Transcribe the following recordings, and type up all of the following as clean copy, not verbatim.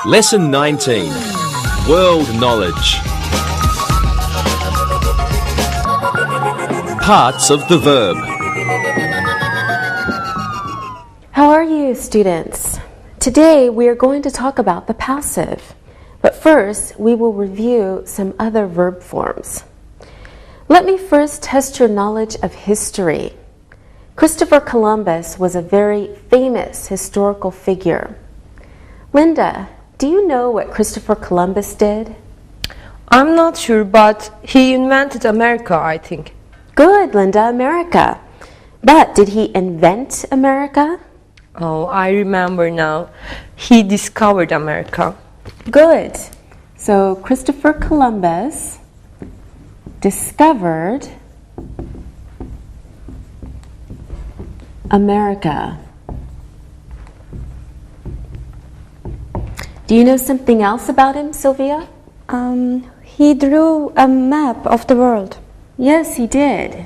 Lesson 19. World Knowledge. Parts of the verb. How are you, students? Today we are going to talk about the passive, but first we will review some other verb forms. Let me first test your knowledge of history. Christopher Columbus was a very famous historical figure. Linda, do you know what Christopher Columbus did? I'm not sure, but he invented America, I think. Good, Linda, America. But did he invent America? Oh, I remember now. He discovered America. Good. So Christopher Columbus discovered America. Do you know something else about him, Sylvia? He drew a map of the world. Yes, he did.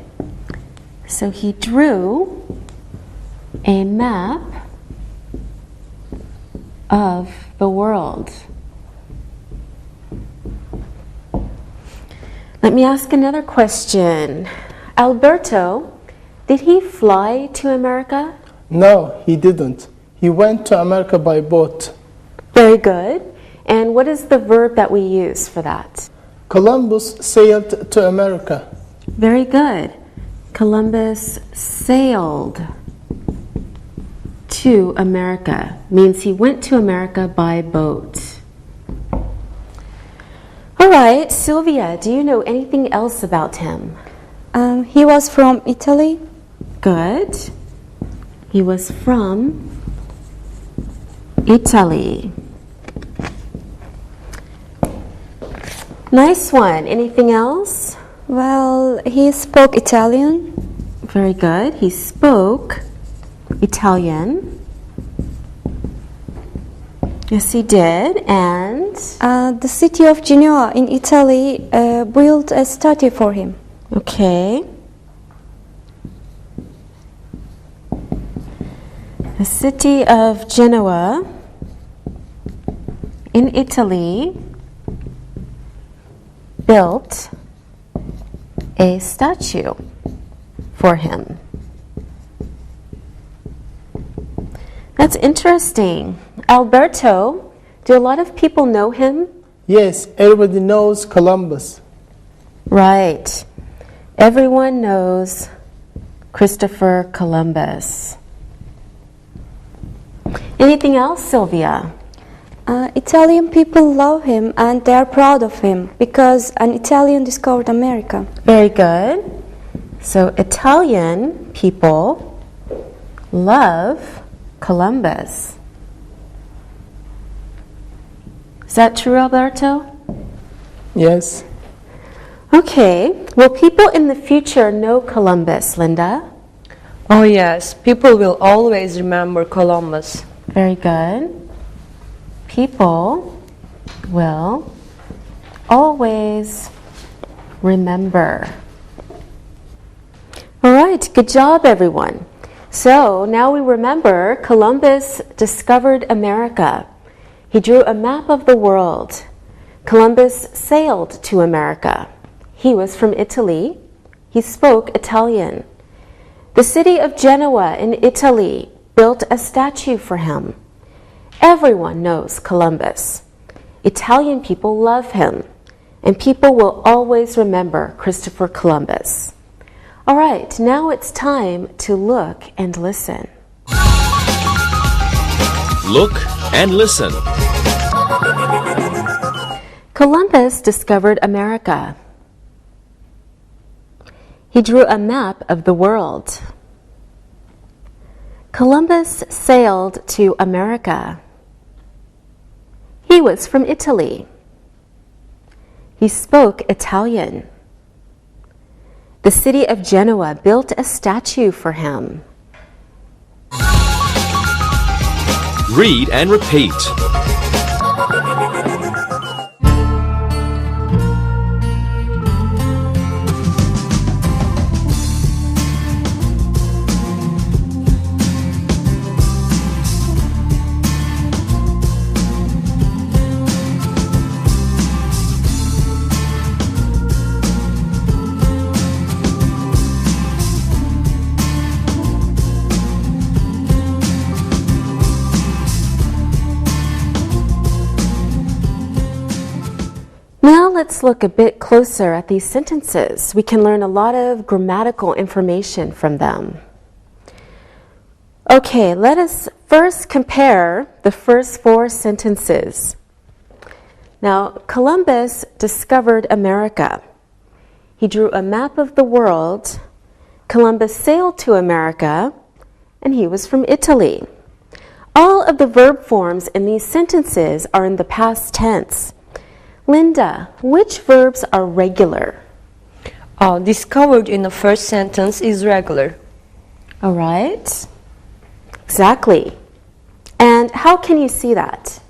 So he drew a map of the world. Let me ask another question. Alberto, did he fly to America? No, he didn't. He went to America by boat. Very good. And what is the verb that we use for that? Columbus sailed to America. Very good. Columbus sailed to America. Means he went to America by boat. All right, Sylvia, do you know anything else about him? He was from Italy. Good. He was from Italy. Nice one. Anything else? Well, he spoke Italian. Very good. He spoke Italian. Yes, he did. And? The city of Genoa in Italy built a statue for him. Okay. The city of Genoa in Italy built a statue for him. That's interesting. Alberto, do a lot of people know him? Yes, everybody knows Columbus. Right. Everyone knows Christopher Columbus. Anything else, Sylvia? Italian people love him and they are proud of him because an Italian discovered America. Very good. So Italian people love Columbus. Is that true, Alberto? Yes. Okay. Will people in the future know Columbus, Linda? Oh yes, people will always remember Columbus. Very good. People will always remember. All right, good job, everyone. So now we remember Columbus discovered America. He drew a map of the world. Columbus sailed to America. He was from Italy. He spoke Italian. The city of Genoa in Italy built a statue for him. Everyone knows Columbus. Italian people love him, and people will always remember Christopher Columbus. All right, now it's time to look and listen. Look and listen. Columbus discovered America. He drew a map of the world. Columbus sailed to America. He was from Italy. He spoke Italian. The city of Genoa built a statue for him. Read and repeat. let's look a bit closer at these sentences. We can learn a lot of grammatical information from them. Okay, let us first compare the first 4 sentences. Now, Columbus discovered America. He drew a map of the world. Columbus sailed to America, and he was from Italy. All of the verb forms in these sentences are in the past tense. Linda, which verbs are regular? Discovered in the first sentence is regular. All right. Exactly. And how can you see that?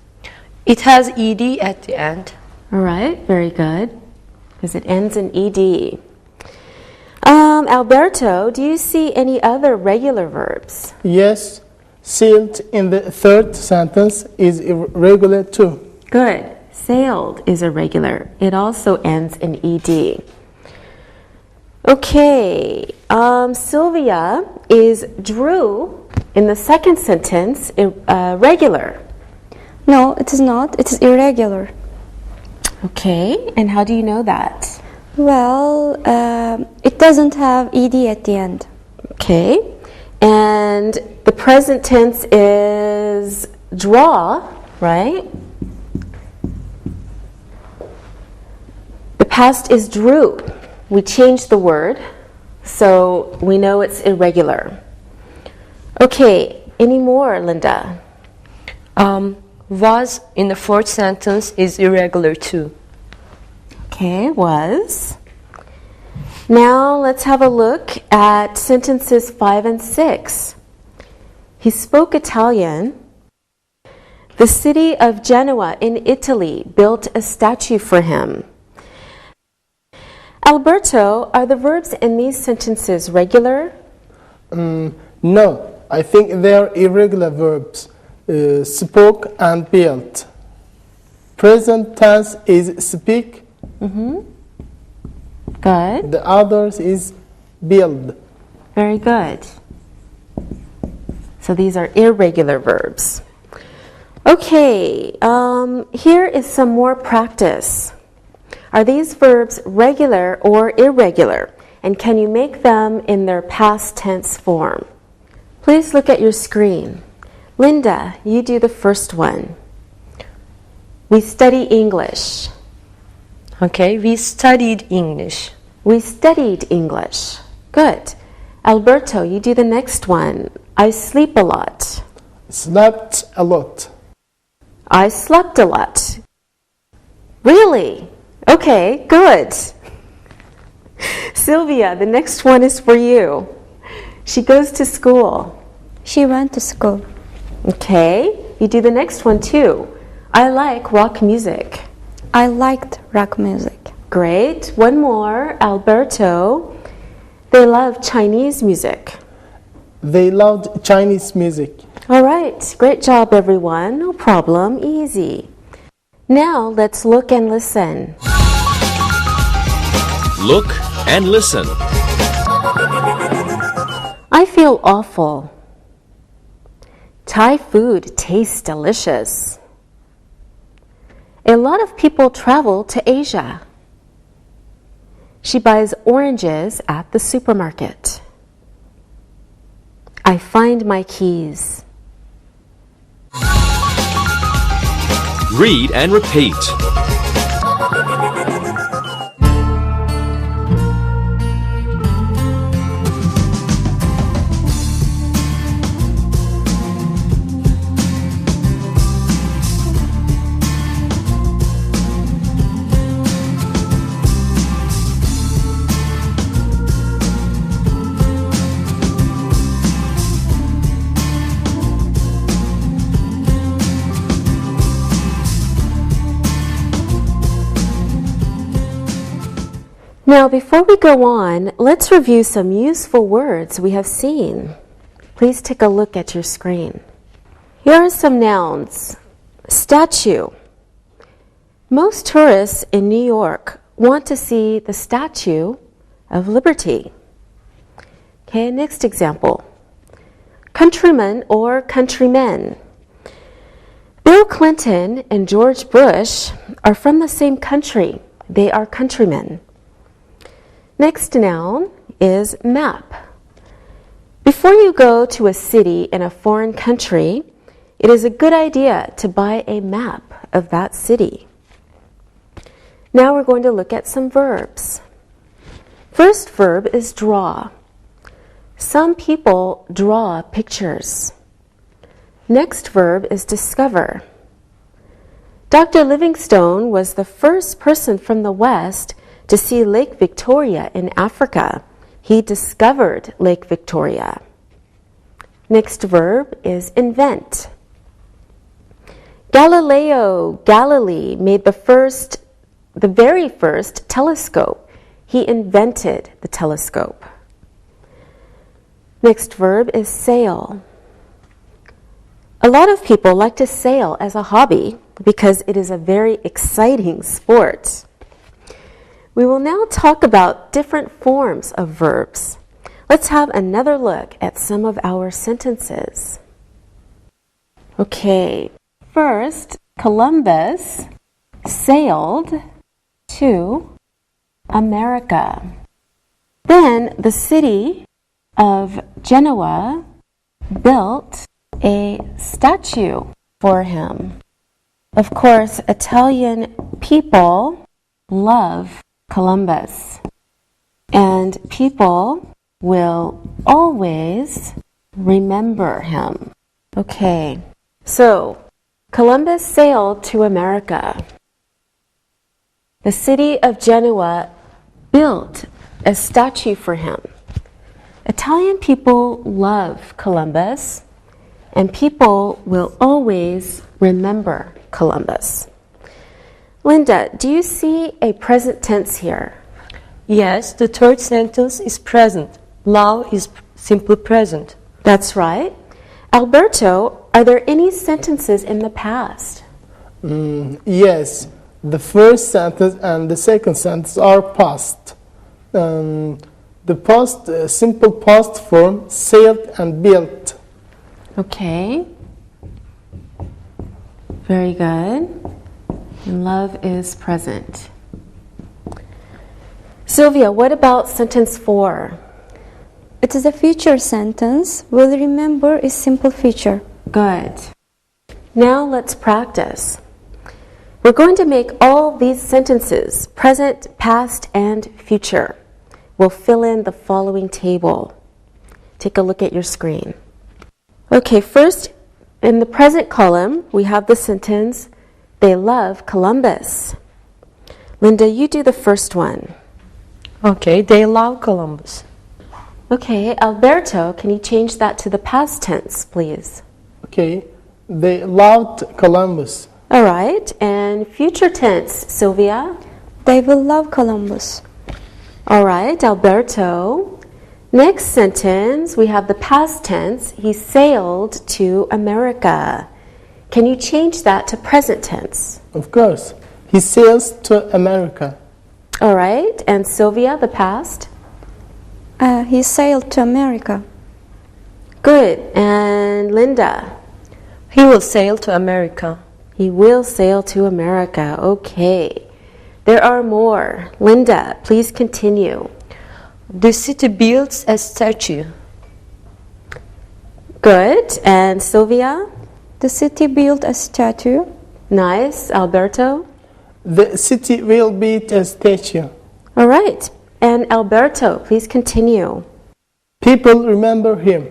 It has ed at the end. All right, very good. Because it ends in ed. Alberto, do you see any other regular verbs? Yes, sailed in the third sentence is irregular too. Good. Sailed is irregular. It also ends in ed. Okay. Sylvia, is drew in the second sentence regular? No, it is not. It is irregular. Okay. And how do you know that? Well, it doesn't have ed at the end. Okay. And the present tense is draw, right? The past is drew. We changed the word, so we know it's irregular. Okay, any more, Linda? Was in the fourth sentence is irregular too. Okay, was. Now let's have a look at sentences 5 and 6. He spoke Italian. The city of Genoa in Italy built a statue for him. Alberto, are the verbs in these sentences regular? No, I think they are irregular verbs. Spoke and built. Present tense is speak. Good. The others is build. Very good. So these are irregular verbs. Okay, here is some more practice. Are these verbs regular or irregular? And can you make them in their past tense form? Please look at your screen. Linda, you do the first one. We study English. Okay, we studied English. We studied English. Good. Alberto, you do the next one. I sleep a lot. Slept a lot. I slept a lot. Really? Okay, good. Sylvia, the next one is for you. She goes to school. She went to school. Okay, you do the next one too. I like rock music. I liked rock music. Great. One more. Alberto. They love Chinese music. They loved Chinese music. All right. Great job, everyone. No problem. Easy. Now let's look and listen. Look and listen. I feel awful. Thai food tastes delicious. A lot of people travel to Asia. She buys oranges at the supermarket. I find my keys. Read and repeat. Now, before we go on, let's review some useful words we have seen. Please take a look at your screen. Here are some nouns. Statue. Most tourists in New York want to see the Statue of Liberty. Okay, next example. Countryman or countrymen. Bill Clinton and George Bush are from the same country, They are countrymen. Next noun is map. Before you go to a city in a foreign country, it is a good idea to buy a map of that city. Now we're going to look at some verbs. First verb is draw. Some people draw pictures. Next verb is discover. Dr. Livingstone was the first person from the West to see Lake Victoria in Africa. He discovered Lake Victoria. Next verb is invent. Galileo Galilei made the very first telescope. He invented the telescope. Next verb is sail. A lot of people like to sail as a hobby because it is a very exciting sport. We will now talk about different forms of verbs. Let's have another look at some of our sentences. Okay, first, Columbus sailed to America. Then the city of Genoa built a statue for him. Of course, Italian people love Columbus, and people will always remember him. Okay, so Columbus sailed to America. The city of Genoa built a statue for him. Italian people love Columbus, and people will always remember Columbus. Linda, do you see a present tense here? Yes, the third sentence is present. Now is simple present. That's right. Alberto, are there any sentences in the past? Yes, the first sentence and the second sentence are past. The past, simple past form, sailed and built. Okay. Very good. And love is present. Sylvia, what about sentence 4? It is a future sentence. Will remember is simple future. Good. Now let's practice. We're going to make all these sentences present, past, and future. We'll fill in the following table. Take a look at your screen. Okay, first, in the present column, we have the sentence, they love Columbus. Linda, you do the first one. Okay, they love Columbus. Okay, Alberto, can you change that to the past tense, please? Okay, they loved Columbus. All right, and future tense, Sylvia? They will love Columbus. All right, Alberto. Next sentence, we have the past tense. He sailed to America. Can you change that to present tense? Of course, he sails to America. All right, and Sylvia, the past? He sailed to America. Good, and Linda? He will sail to America. He will sail to America. Okay. There are more. Linda, please continue. The city builds a statue. Good. And Sylvia? The city built a statue. Nice. Alberto? The city will build a statue. All right. And Alberto, please continue. People remember him.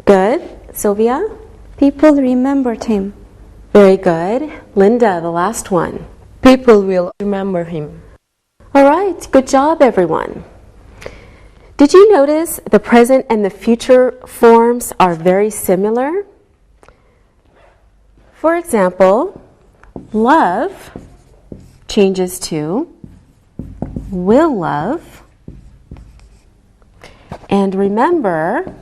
Good. Sylvia? People remembered him. Very good. Linda, the last one. People will remember him. All right. Good job, everyone. Did you notice the present and the future forms are very similar? For example, love changes to will love, and remember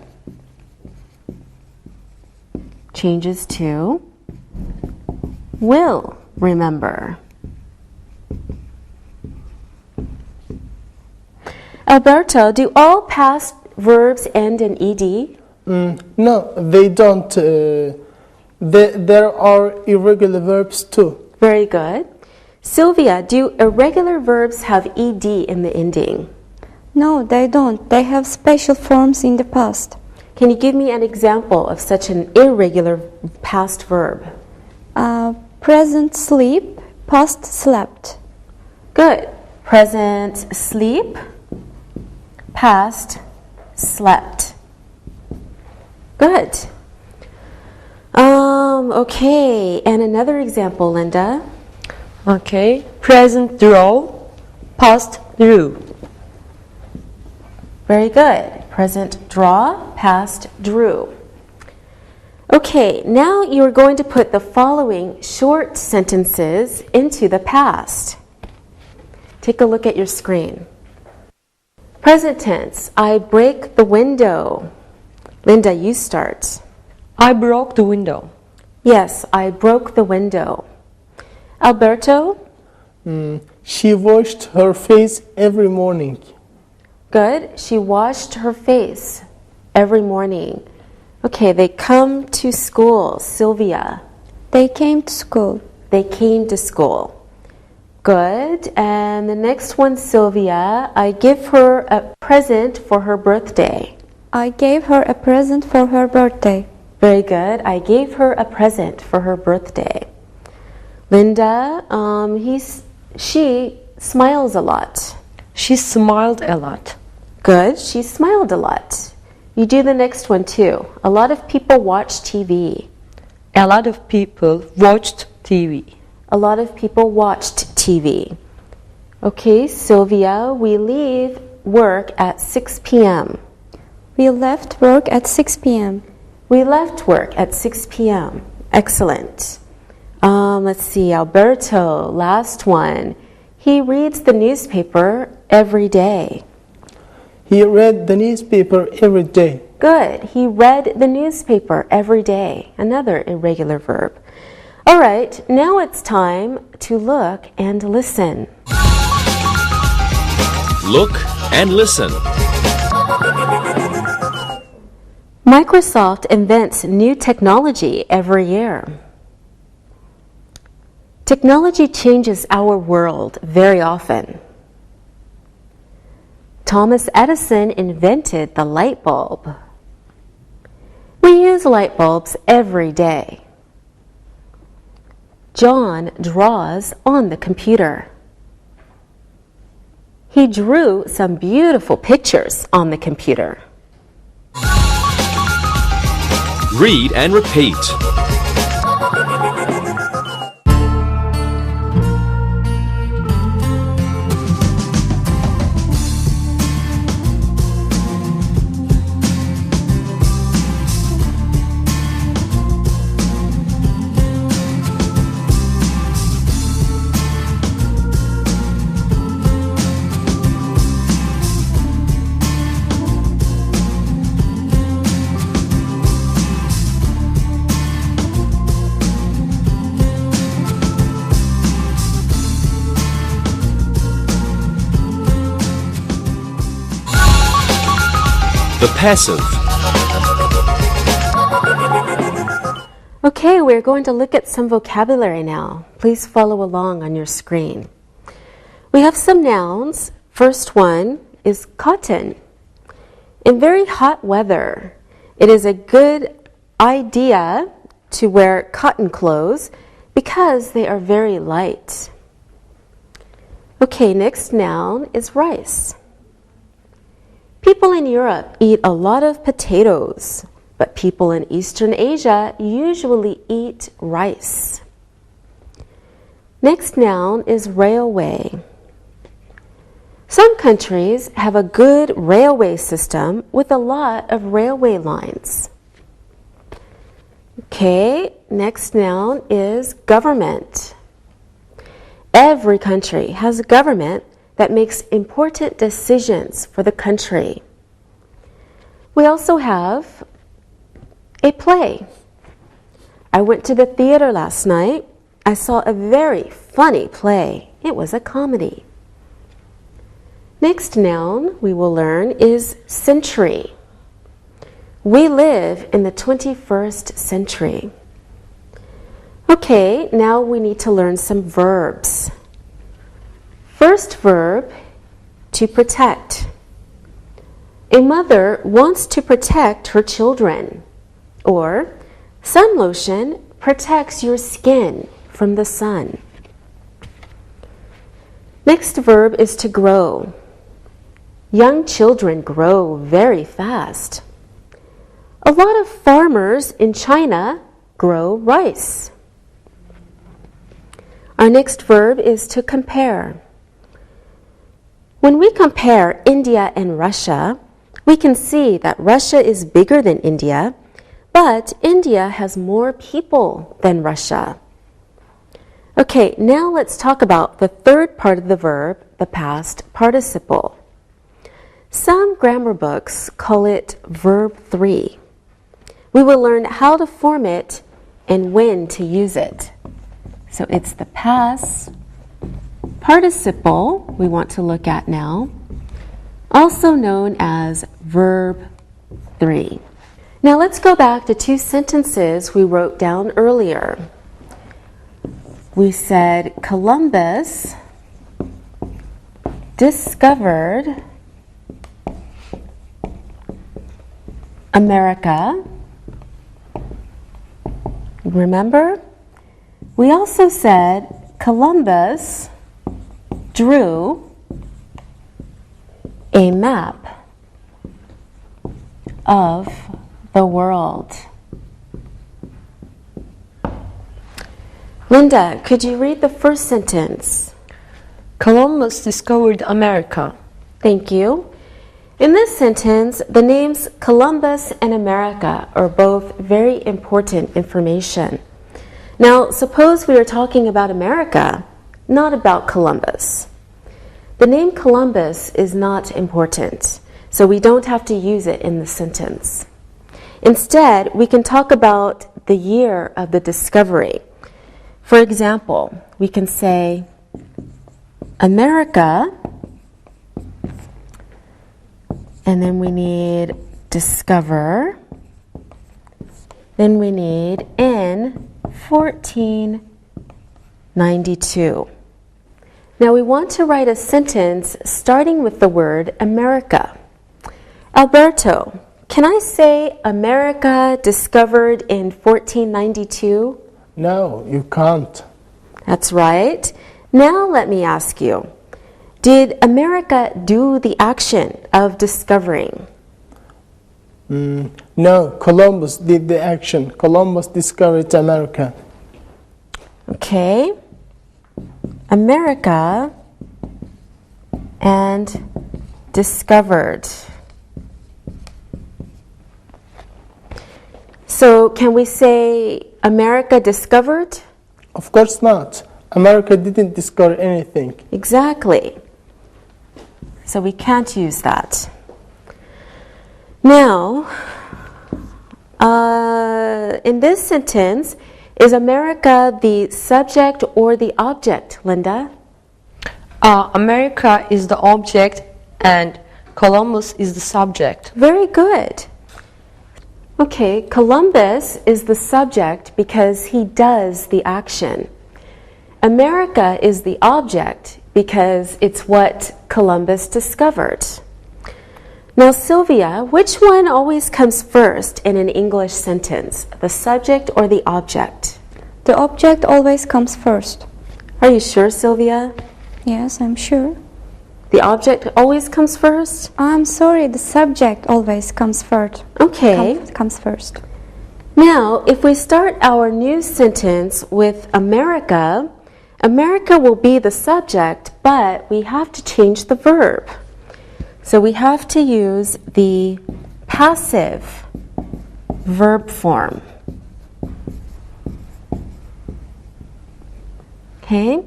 changes to will remember. Alberto, do all past verbs end in ed? No, they don't. There are irregular verbs too. Very good. Sylvia, do irregular verbs have ed in the ending? No, they don't. They have special forms in the past. Can you give me an example of such an irregular past verb? Present sleep, past slept. Good. Present sleep, past slept. Good. Okay, and another example, Linda. Okay. Present draw, past drew. Very good. Present draw, past drew. Okay, now you're going to put the following short sentences into the past. Take a look at your screen. Present tense, I break the window. Linda, you start. I broke the window. Yes, I broke the window. Alberto? She washed her face every morning. Good. She washed her face every morning. Okay, they come to school. Sylvia? They came to school. They came to school. Good. And the next one, Sylvia, I give her a present for her birthday. I gave her a present for her birthday. Very good. I gave her a present for her birthday. Linda, she smiles a lot. She smiled a lot. Good. She smiled a lot. You do the next one too. A lot of people watch TV. A lot of people watched TV. A lot of people watched TV. Okay, Sylvia, we leave work at 6 p.m. We left work at 6 p.m. We left work at 6 p.m. Excellent. Let's see, Alberto, last one. He reads the newspaper every day. He read the newspaper every day. Good. He read the newspaper every day. Another irregular verb. All right, now it's time to look and listen. Look and listen. Microsoft invents new technology every year. Technology changes our world very often. Thomas Edison invented the light bulb. We use light bulbs every day. John draws on the computer. He drew some beautiful pictures on the computer. Read and repeat. The passive. Okay, we're going to look at some vocabulary now. Please follow along on your screen. We have some nouns. First one is cotton. In very hot weather, it is a good idea to wear cotton clothes because they are very light. Okay, next noun is rice. People in Europe eat a lot of potatoes, but people in Eastern Asia usually eat rice. Next noun is railway. Some countries have a good railway system with a lot of railway lines. Okay, next noun is government. Every country has a government that makes important decisions for the country. We also have a play. I went to the theater last night. I saw a very funny play. It was a comedy. Next noun we will learn is century. We live in the 21st century. Okay, now we need to learn some verbs. First verb, to protect. A mother wants to protect her children. Or, sun lotion protects your skin from the sun. Next verb is to grow. Young children grow very fast. A lot of farmers in China grow rice. Our next verb is to compare. When we compare India and Russia, we can see that Russia is bigger than India, but India has more people than Russia. Okay, now let's talk about the third part of the verb, the past participle. Some grammar books call it verb 3. We will learn how to form it and when to use it. So it's the past participle we want to look at now, also known as verb 3. Now let's go back to 2 sentences we wrote down earlier. We said Columbus discovered America. Remember? We also said Columbus drew a map of the world. Linda, could you read the first sentence? Columbus discovered America. Thank you. In this sentence, the names Columbus and America are both very important information. Now, suppose we are talking about America, not about Columbus. The name Columbus is not important, so we don't have to use it in the sentence. Instead, we can talk about the year of the discovery. For example, we can say, America, and then we need discover, then we need in 1492. Now we want to write a sentence starting with the word America. Alberto, can I say America discovered in 1492? No, you can't. That's right. Now let me ask you, did America do the action of discovering? No, Columbus did the action. Columbus discovered America. Okay. America and discovered. So can we say America discovered? Of course not. America didn't discover anything. Exactly. So we can't use that. Now, in this sentence, is America the subject or the object, Linda? America is the object and Columbus is the subject. Very good. Okay, Columbus is the subject because he does the action. America is the object because it's what Columbus discovered. Now, Sylvia, which one always comes first in an English sentence, the subject or the object? The object always comes first. Are you sure, Sylvia? Yes, I'm sure. The object always comes first? I'm sorry, the subject always comes first. Okay. Comes first. Now, if we start our new sentence with America, America will be the subject, but we have to change the verb. So we have to use the passive verb form. Okay,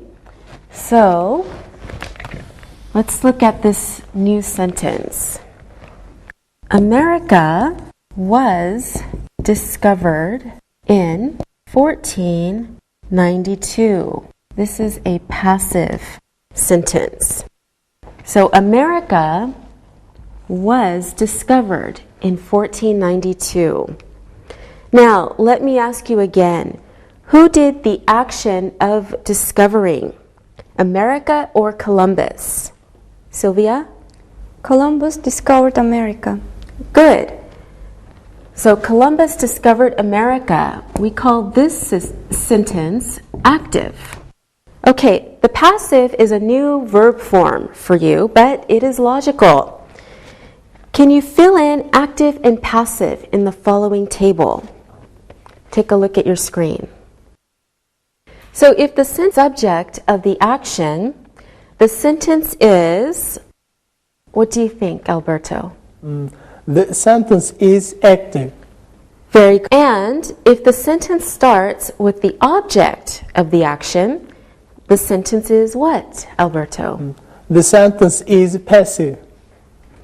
so let's look at this new sentence. America was discovered in 1492. This is a passive sentence. So America was discovered in 1492. Now, let me ask you again. Who did the action of discovering? America or Columbus? Sylvia? Columbus discovered America. Good. So Columbus discovered America. We call this sentence active. Okay, the passive is a new verb form for you, but it is logical. Can you fill in active and passive in the following table? Take a look at your screen. So if the subject of the action, the sentence is, what do you think, Alberto? The sentence is active. Very good. And if the sentence starts with the object of the action, the sentence is what, Alberto? The sentence is passive.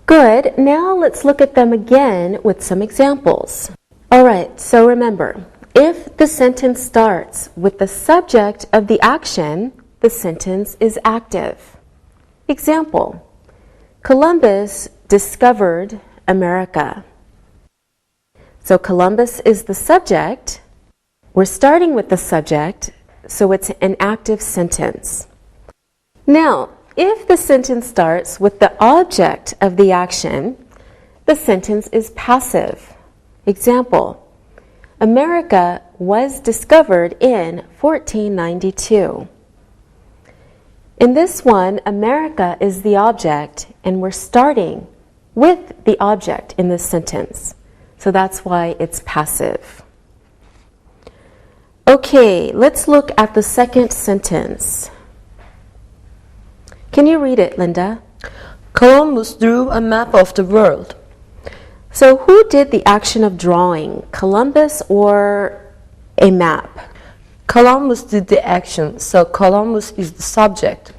Good. Now let's look at them again with some examples. All right, so remember, if the sentence starts with the subject of the action, the sentence is active. Example, Columbus discovered America. So Columbus is the subject. We're starting with the subject, so it's an active sentence. Now, if the sentence starts with the object of the action, the sentence is passive. Example, America was discovered in 1492. In this one, America is the object, and we're starting with the object in this sentence. So that's why it's passive. Okay, let's look at the second sentence. Can you read it, Linda? Columbus drew a map of the world. So who did the action of drawing, Columbus or a map? Columbus did the action, so Columbus is the subject.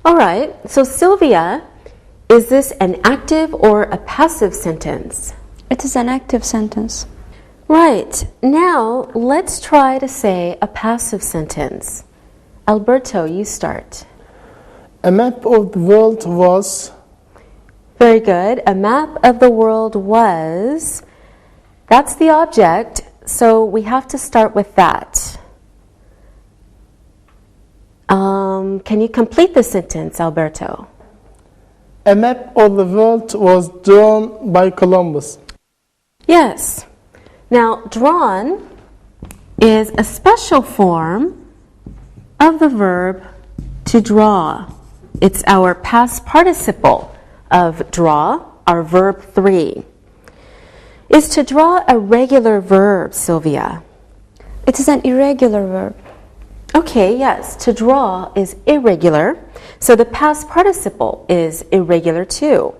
All right, so Sylvia, is this an active or a passive sentence? It is an active sentence. Right, now let's try to say a passive sentence. Alberto, you start. A map of the world was. Very good. A map of the world was. That's the object, so we have to start with that. Can you complete the sentence, Alberto? A map of the world was drawn by Columbus. Yes. Now, drawn is a special form of the verb to draw. It's our past participle of draw, our verb 3. Is to draw a regular verb, Sylvia? It is an irregular verb. Okay, yes, to draw is irregular, so the past participle is irregular too.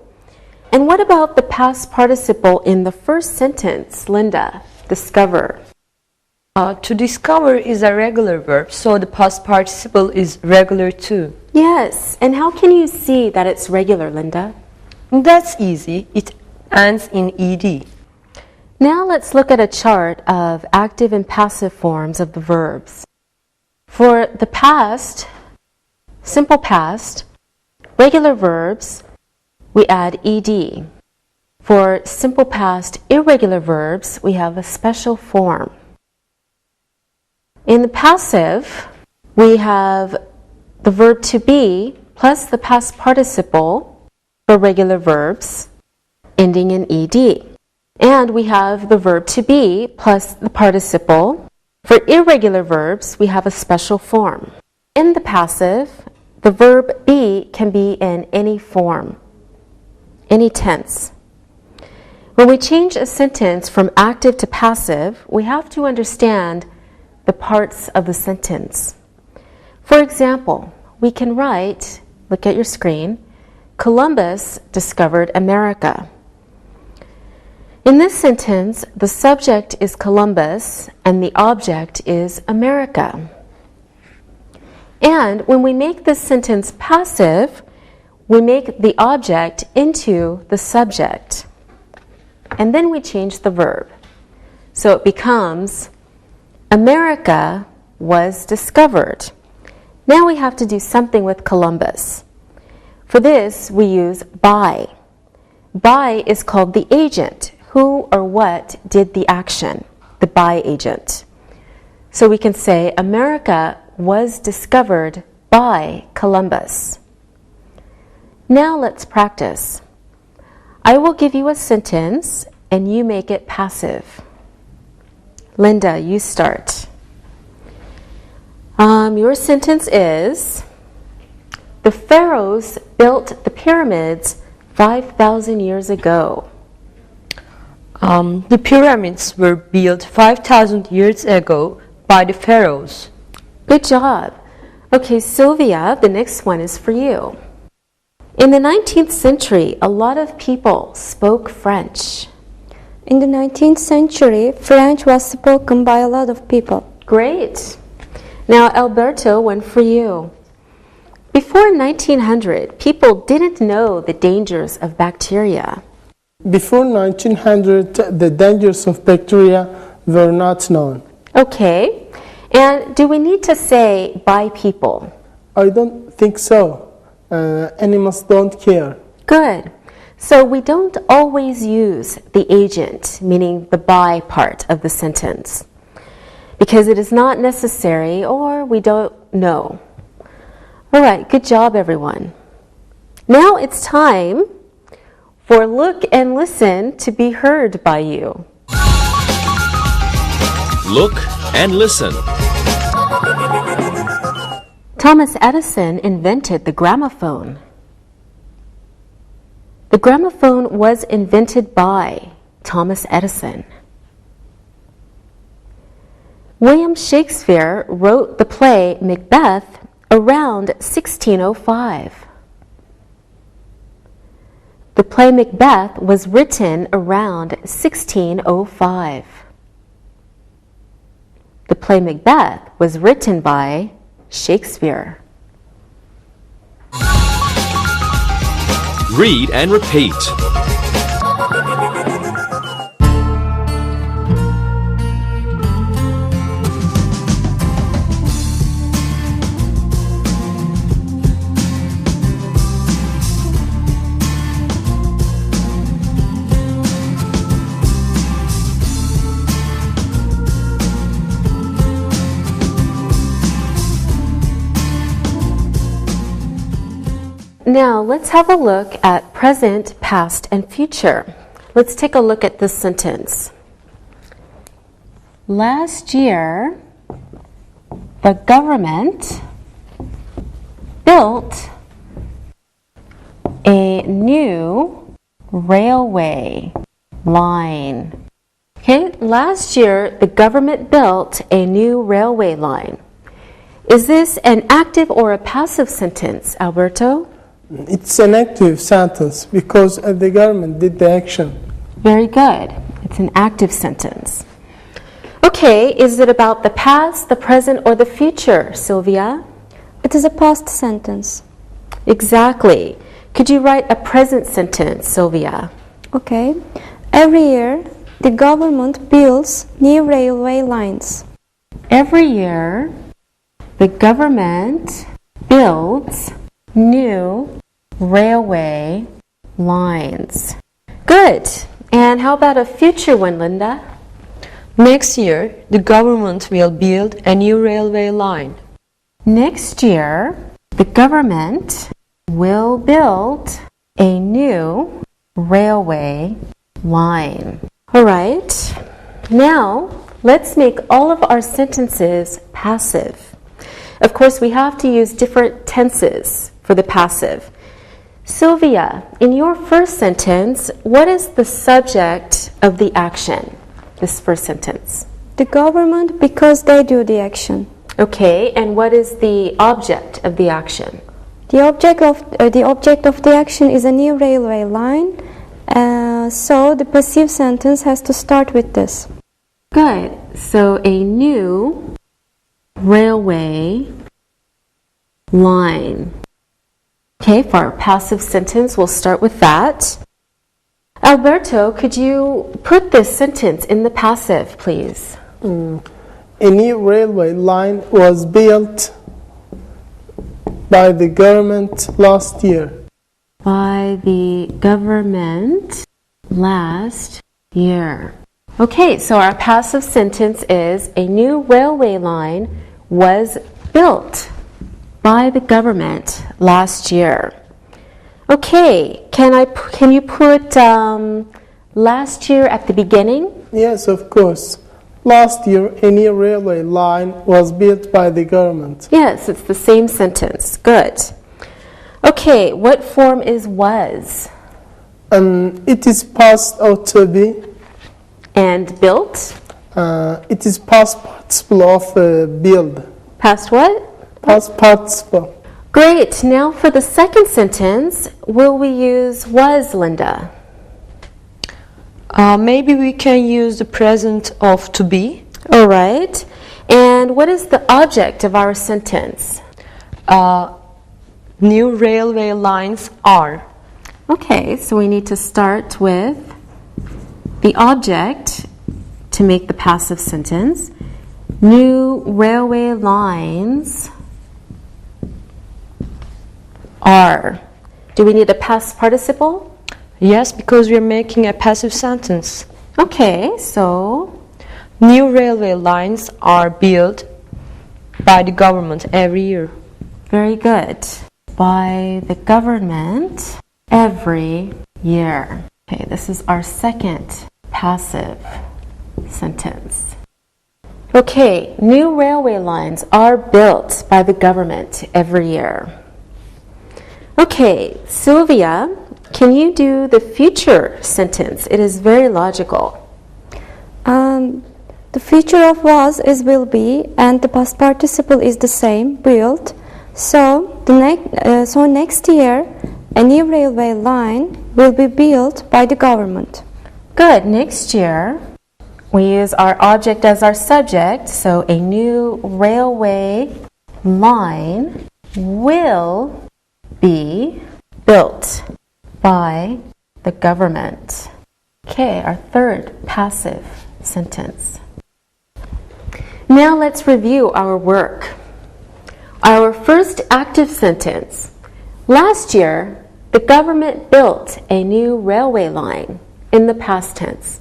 And what about the past participle in the first sentence, Linda? Discover. To discover is a regular verb, so the past participle is regular too. Yes, and how can you see that it's regular, Linda? That's easy. It ends in ed. Now let's look at a chart of active and passive forms of the verbs. For the past, simple past, regular verbs, we add ed. For simple past irregular verbs, we have a special form. In the passive, we have the verb to be plus the past participle for regular verbs ending in ed. And we have the verb to be plus the participle. For irregular verbs, we have a special form. In the passive, the verb be can be in any form, any tense. When we change a sentence from active to passive, we have to understand the parts of the sentence. For example, we can write, look at your screen, Columbus discovered America. In this sentence, the subject is Columbus and the object is America. And when we make this sentence passive, we make the object into the subject. And then we change the verb. So it becomes America was discovered. Now we have to do something with Columbus. For this, we use by. By is called the agent. Who or what did the action? The by agent. So we can say America was discovered by Columbus. Now let's practice. I will give you a sentence and you make it passive. Linda, you start. Your sentence is, the pharaohs built the pyramids 5,000 years ago. The pyramids were built 5,000 years ago by the pharaohs. Good job. Okay, Sylvia, the next one is for you. In the 19th century, a lot of people spoke French. In the 19th century, French was spoken by a lot of people. Great. Now, Alberto, one for you. Before 1900, people didn't know the dangers of bacteria. Before 1900, the dangers of bacteria were not known. Okay. And do we need to say by people? I don't think so. Animals don't care. Good. So we don't always use the agent, meaning the by part of the sentence, because it is not necessary or we don't know. All right, good job, everyone. Now it's time for look and listen to be heard by you. Look and listen. Thomas Edison invented the gramophone. The gramophone was invented by Thomas Edison. William Shakespeare wrote the play Macbeth around 1605. The play Macbeth was written around 1605. The play Macbeth was written by Shakespeare. Read and repeat. Now let's have a look at present, past, and future. Let's take a look at this sentence. Last year, the government built a new railway line. Okay, last year, the government built a new railway line. Is this an active or a passive sentence, Alberto? It's an active sentence because the government did the action. Very good. It's an active sentence. Okay, is it about the past, the present, or the future, Sylvia? It is a past sentence. Exactly. Could you write a present sentence, Sylvia? Okay. Every year, the government builds new railway lines. Every year, the government builds new railway lines. Good. And how about a future one, Linda? Next year, the government will build a new railway line. Next year, the government will build a new railway line. All right. Now, let's make all of our sentences passive. Of course, we have to use different tenses for the passive. Sylvia, in your first sentence, what is the subject of the action? This first sentence. The government, because they do the action. Okay, and what is the object of the action? The object of the action is a new railway line, so the passive sentence has to start with this. Good. So a new railway line. Okay, for our passive sentence, we'll start with that. Alberto, could you put this sentence in the passive, please? A new railway line was built by the government last year. By the government last year. Okay, so our passive sentence is a new railway line was built. by the government last year. Okay, can you put last year at the beginning? Yes, of course. Last year, a new railway line was built by the government. Yes, it's the same sentence. Good. Okay, what form is was? It is past or to be. And built? It is past participle of build. Past what? Past participle. Great. Now for the second sentence, will we use was, Linda? Maybe we can use the present of to be. All right. And what is the object of our sentence? New railway lines are. Okay, so we need to start with the object to make the passive sentence. New railway lines are. Do we need a past participle? Yes, because we are making a passive sentence. Okay, so New railway lines are built by the government every year. very good. By the government every year. Okay, this is our second passive sentence. Okay, new railway lines are built by the government every year. Okay, Sylvia, can you do the future sentence? It is very logical. The future of was is will be, and the past participle is the same, built. So next year, a new railway line will be built by the government. Good. Next year, we use our object as our subject, so a new railway line will be built by the government. Okay, our third passive sentence. Now let's review our work. Our first active sentence. Last year, the government built a new railway line in the past tense.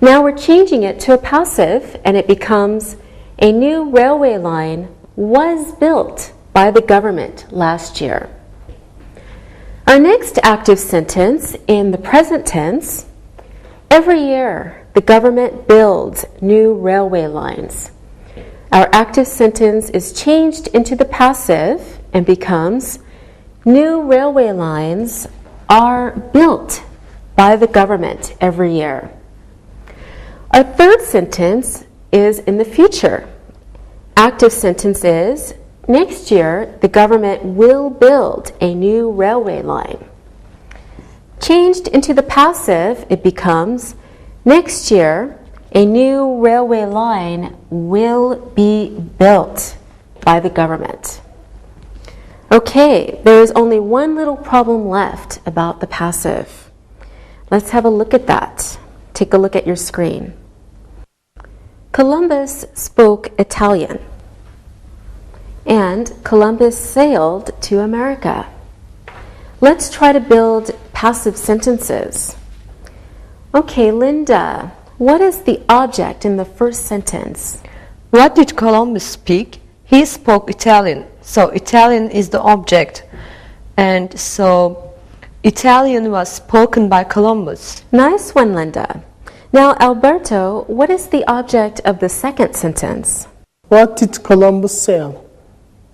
Now we're changing it to a passive and it becomes a new railway line was built by the government last year. Our next active sentence in the present tense. Every year, the government builds new railway lines. Our active sentence is changed into the passive and becomes new railway lines are built by the government every year. Our third sentence is in the future. Active sentence is next year the government will build a new railway line. Changed into the passive, it becomes next year a new railway line will be built by the government. Okay, there is only one little problem left about the passive. Let's have a look at that. Take a look at your screen. Columbus spoke Italian, and Columbus sailed to America. Let's try to build passive sentences. Okay, Linda, what is the object in the first sentence? What did Columbus speak? He spoke Italian. So Italian is the object. And so Italian was spoken by Columbus. Nice one, Linda. Now, Alberto, what is the object of the second sentence? What did Columbus sail?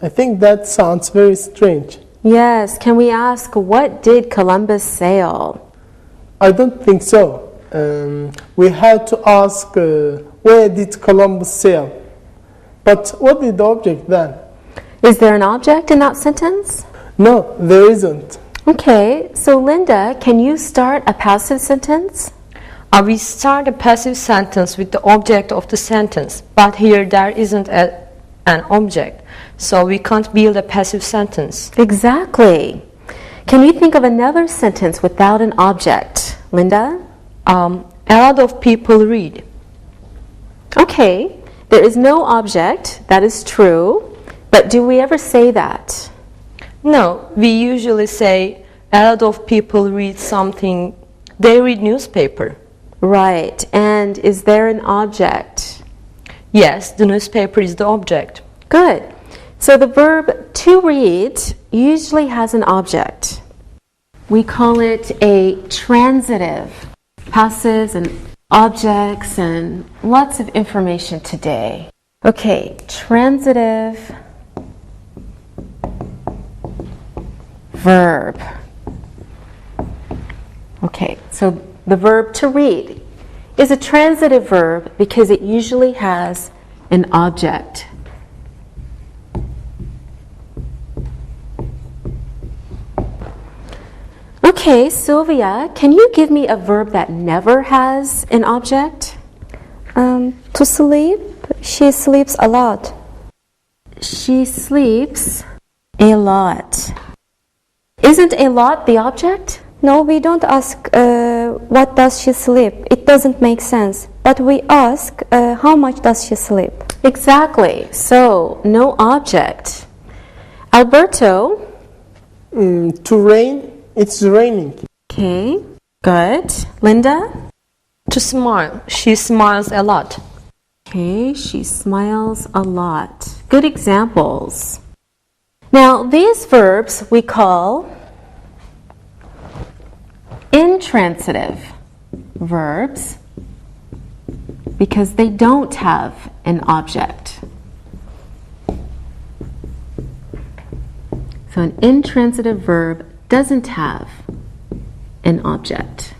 I think that sounds very strange. Yes, can we ask what did Columbus sail? I don't think so. We have to ask where did Columbus sail? But what is the object then? Is there an object in that sentence? No, there isn't. Okay, so Linda, can you start a passive sentence? We start a passive sentence with the object of the sentence, but here there isn't an object, so we can't build a passive sentence. Exactly. Can you think of another sentence without an object? Linda? A lot of people read. Okay, there is no object, that is true, but do we ever say that? No, we usually say a lot of people read something, they read newspaper. Right, and is there an object? Yes, the newspaper is the object. Good. So the verb to read usually has an object. We call it a transitive. Passives and objects and lots of information today. Okay, transitive verb. Okay, so the verb to read is a transitive verb because it usually has an object. Okay, Sylvia, can you give me a verb that never has an object? To sleep, she sleeps a lot. She sleeps a lot. Isn't a lot the object? No, we don't ask what does she sleep. It doesn't make sense. But we ask how much does she sleep. Exactly. So, no object. Alberto? To rain, it's raining. Okay, good. Linda? To smile. She smiles a lot. Okay, she smiles a lot. Good examples. Now, these verbs we call intransitive verbs because they don't have an object. So an intransitive verb doesn't have an object.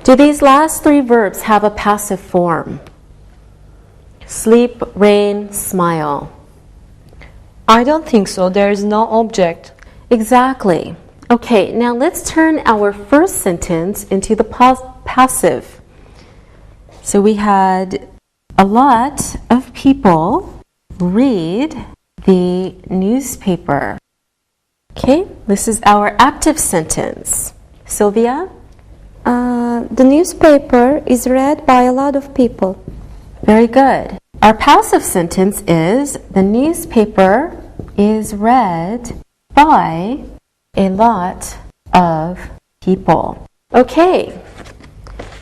Do these last three verbs have a passive form? Sleep, rain, smile. I don't think so. There is no object. Exactly. Okay, now let's turn our first sentence into the passive. So we had a lot of people read the newspaper. Okay, this is our active sentence. Sylvia? The newspaper is read by a lot of people. Very good. Our passive sentence is the newspaper is read by a lot of people. Okay,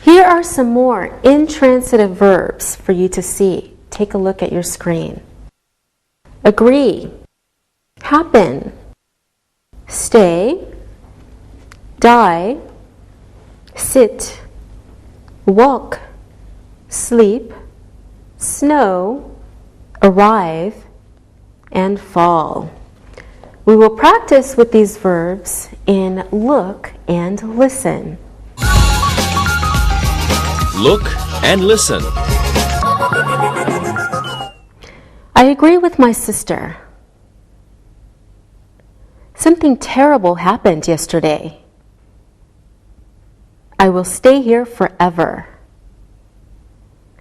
here are some more intransitive verbs for you to see. Take a look at your screen. Agree, happen, stay, die, sit, walk, sleep, snow, arrive, and fall. We will practice with these verbs in look and listen. Look and listen. I agree with my sister. Something terrible happened yesterday. I will stay here forever.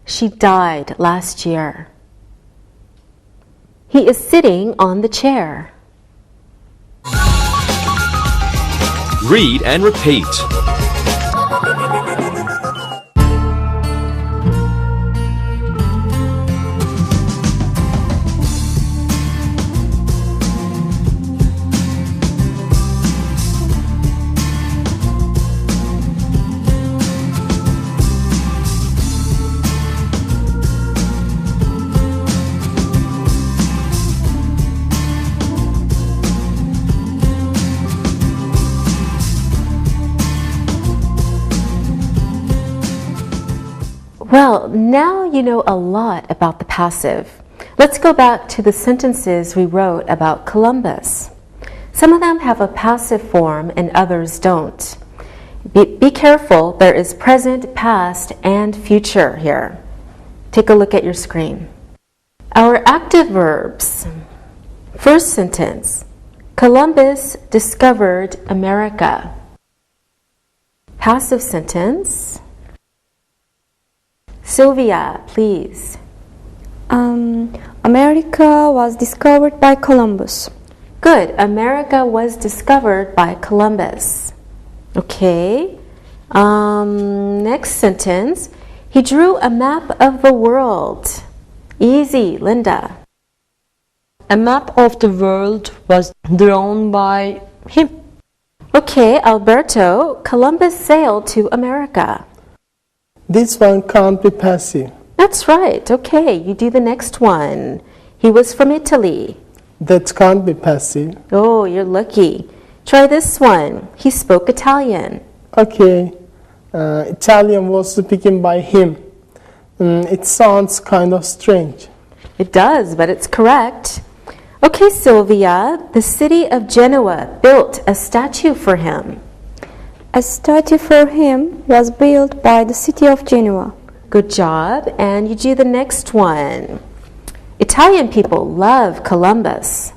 She died last year. He is sitting on the chair. Read and repeat. Well, now you know a lot about the passive. Let's go back to the sentences we wrote about Columbus. Some of them have a passive form and others don't. Be careful, there is present, past, and future here. Take a look at your screen. Our active verbs. First sentence, Columbus discovered America. Passive sentence, Sylvia, please. America was discovered by Columbus. Good. America was discovered by Columbus. Okay. Next sentence. He drew a map of the world. Easy, Linda. A map of the world was drawn by him. Okay, Alberto. Columbus sailed to America. This one can't be passive. That's right. Okay, you do the next one. He was from Italy. That can't be passive. Oh, you're lucky. Try this one. He spoke Italian. Okay. Italian was speaken by him. It sounds kind of strange. It does, but it's correct. Okay, Sylvia, the city of Genoa built a statue for him. A statue for him was built by the city of Genoa. Good job. And you do the next one. Italian people love Columbus.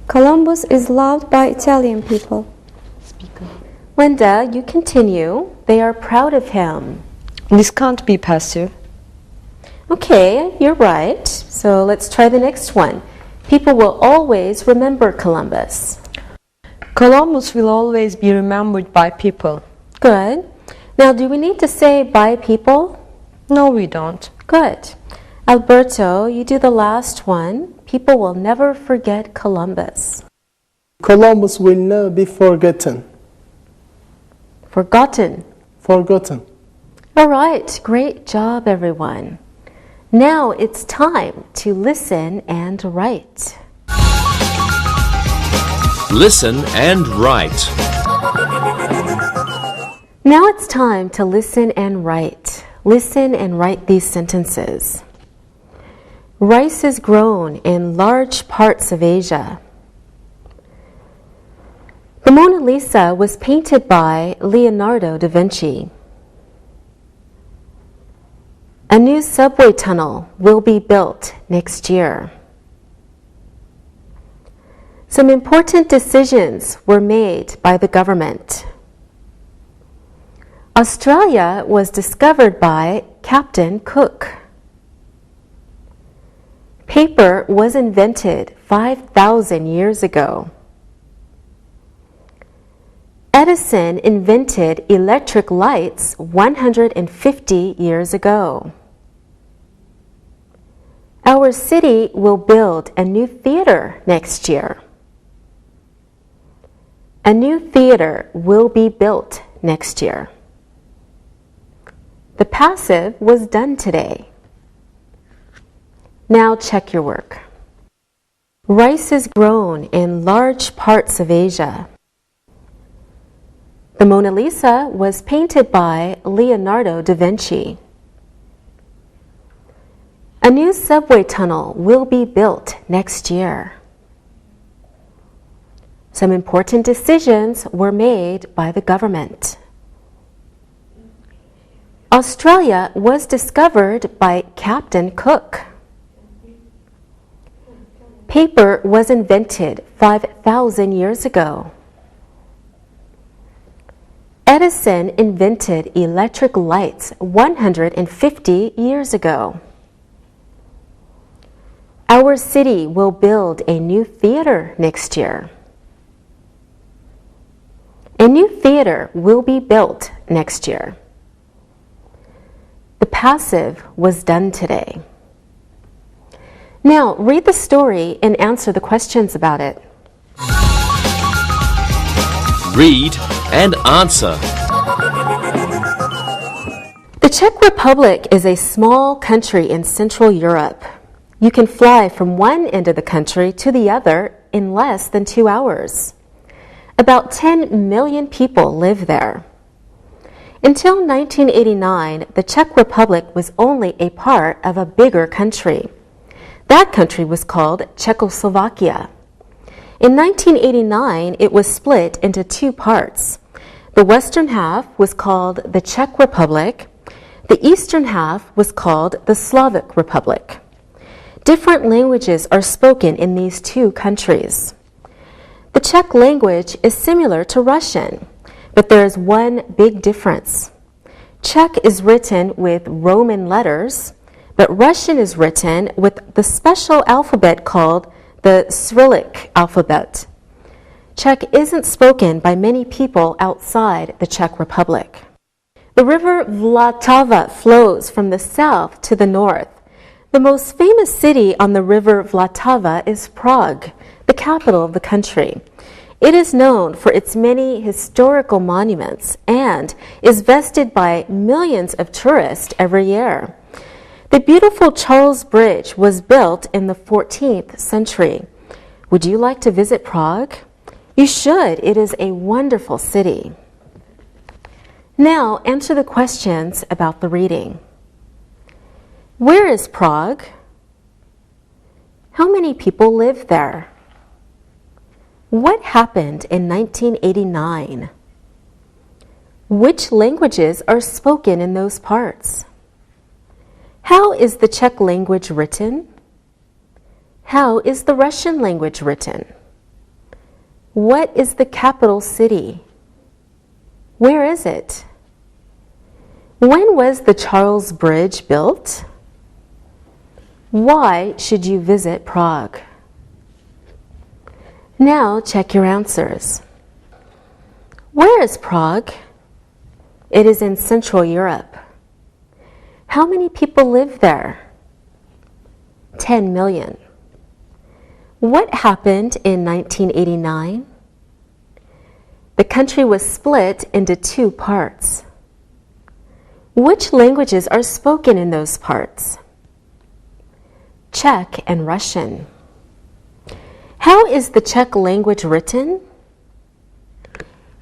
Columbus is loved by Italian people. Linda, you continue. They are proud of him. This can't be passive. Okay, you're right. So let's try the next one. People will always remember Columbus. Columbus will always be remembered by people. Good. Now, do we need to say by people? No, we don't. Good. Alberto, you do the last one. People will never forget Columbus. Columbus will never be forgotten. Forgotten. Forgotten. All right, great job, everyone. Now it's time to listen and write. Listen and write. Now it's time to listen and write. Listen and write these sentences. Rice is grown in large parts of Asia. The Mona Lisa was painted by Leonardo da Vinci. A new subway tunnel will be built next year. Some important decisions were made by the government. Australia was discovered by Captain Cook. Paper was invented 5,000 years ago. Edison invented electric lights 150 years ago. Our city will build a new theater next year. A new theater will be built next year. The passive was done today. Now check your work. Rice is grown in large parts of Asia. The Mona Lisa was painted by Leonardo da Vinci. A new subway tunnel will be built next year. Some important decisions were made by the government. Australia was discovered by Captain Cook. Paper was invented 5,000 years ago. Edison invented electric lights 150 years ago. Our city will build a new theater next year. A new theater will be built next year. The passive was done today. Now, read the story and answer the questions about it. Read and answer. The Czech Republic is a small country in Central Europe. You can fly from one end of the country to the other in less than 2 hours. About 10 million people live there. Until 1989, the Czech Republic was only a part of a bigger country. That country was called Czechoslovakia. In 1989, it was split into 2 parts. The western half was called the Czech Republic. The eastern half was called the Slovak Republic. Different languages are spoken in these 2 countries. The Czech language is similar to Russian, but there is one big difference. Czech is written with Roman letters, but Russian is written with the special alphabet called the Cyrillic alphabet. Czech isn't spoken by many people outside the Czech Republic. The river Vltava flows from the south to the north. The most famous city on the river Vltava is Prague, the capital of the country. It is known for its many historical monuments and is visited by millions of tourists every year. The beautiful Charles Bridge was built in the 14th century. Would you like to visit Prague? You should. It is a wonderful city. Now answer the questions about the reading. Where is Prague? How many people live there? What happened in 1989? Which languages are spoken in those parts? How is the Czech language written? How is the Russian language written? What is the capital city? Where is it? When was the Charles Bridge built? Why should you visit Prague? Now check your answers. Where is Prague? It is in Central Europe. How many people live there? 10 million. What happened in 1989? The country was split into two parts. Which languages are spoken in those parts? Czech and Russian. How is the Czech language written?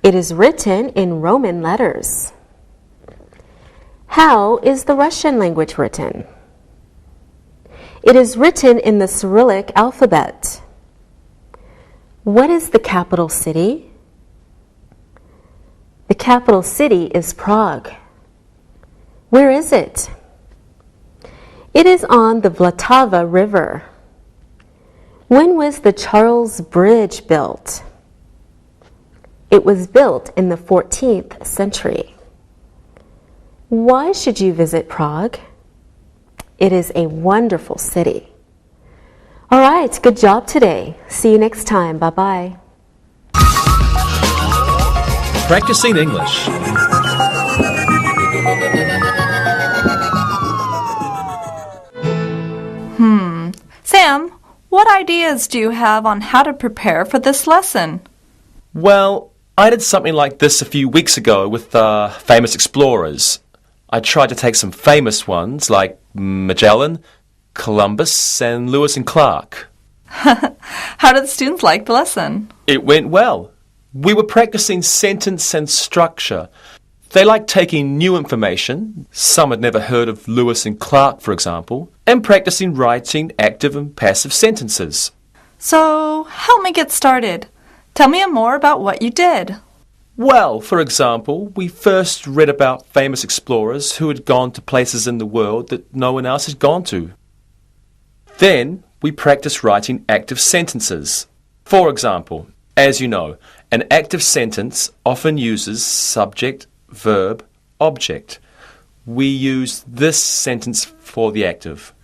It is written in Roman letters. How is the Russian language written? It is written in the Cyrillic alphabet. What is the capital city? The capital city is Prague. Where is it? It is on the Vltava River. When was the Charles Bridge built? It was built in the 14th century. Why should you visit Prague? It is a wonderful city. All right, good job today. See you next time. Bye-bye. Practicing English. Sam, what ideas do you have on how to prepare for this lesson? Well, I did something like this a few weeks ago with famous explorers. I tried to take some famous ones like Magellan, Columbus, and Lewis and Clark. How did the students like the lesson? It went well. We were practicing sentence and structure. They liked taking new information, some had never heard of Lewis and Clark, for example, and practicing writing active and passive sentences. So, help me get started. Tell me more about what you did. Well, for example, we first read about famous explorers who had gone to places in the world that no one else had gone to. Then we practiced writing active sentences. For example, as you know, an active sentence often uses subject, verb, object. We use this sentence for the active.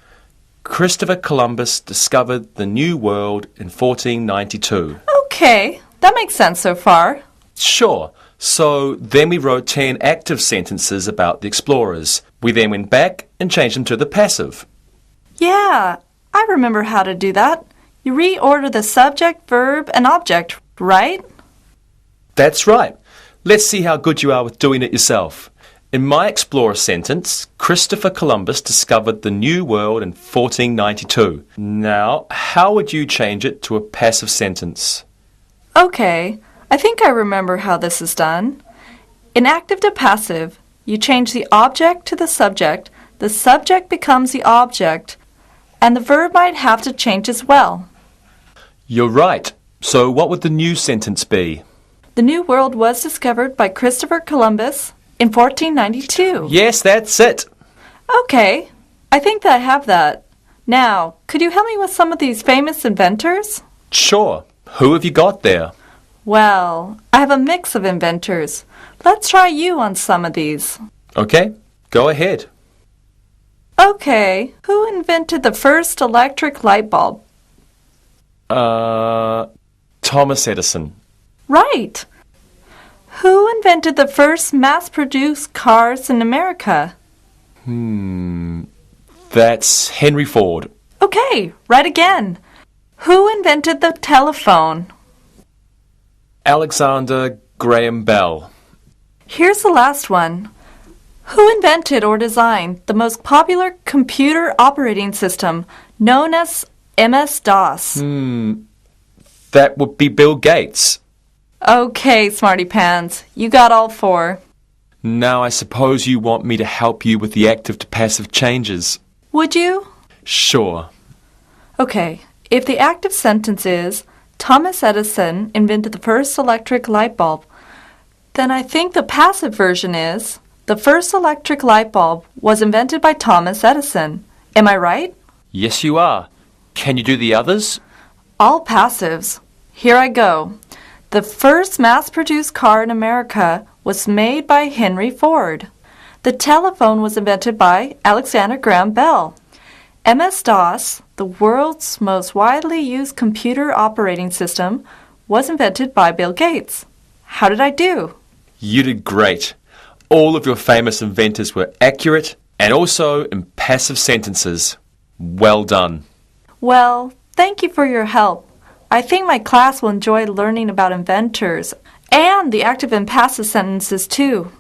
Christopher Columbus discovered the New World in 1492. Okay, that makes sense so far. Sure. So then we wrote 10 active sentences about the explorers. We then went back and changed them to the passive. Yeah, I remember how to do that. You reorder the subject, verb, and object, right? That's right. Let's see how good you are with doing it yourself. In my explorer sentence, Christopher Columbus discovered the New World in 1492. Now, how would you change it to a passive sentence? Okay, I think I remember how this is done. In active to passive, you change the object to the subject becomes the object, and the verb might have to change as well. You're right. So what would the new sentence be? The New World was discovered by Christopher Columbus in 1492. Yes, that's it. Okay, I think that I have that. Now, could you help me with some of these famous inventors? Sure. Who have you got there? Well, I have a mix of inventors. Let's try you on some of these. Okay, go ahead. Okay, who invented the first electric light bulb? Thomas Edison. Right. Who invented the first mass-produced cars in America? That's Henry Ford. Okay, right again. Who invented the telephone? Alexander Graham Bell. Here's the last one. Who invented or designed the most popular computer operating system known as MS-DOS? That would be Bill Gates. Okay, Smarty Pants, you got all four. Now I suppose you want me to help you with the active to passive changes. Would you? Sure. Okay, if the active sentence is, Thomas Edison invented the first electric light bulb, then I think the passive version is, the first electric light bulb was invented by Thomas Edison. Am I right? Yes, you are. Can you do the others? All passives. Here I go. The first mass-produced car in America was made by Henry Ford. The telephone was invented by Alexander Graham Bell. MS-DOS, the world's most widely used computer operating system, was invented by Bill Gates. How did I do? You did great. All of your famous inventors were accurate and also in passive sentences. Well done. Well, thank you for your help. I think my class will enjoy learning about inventors and the active and passive sentences too.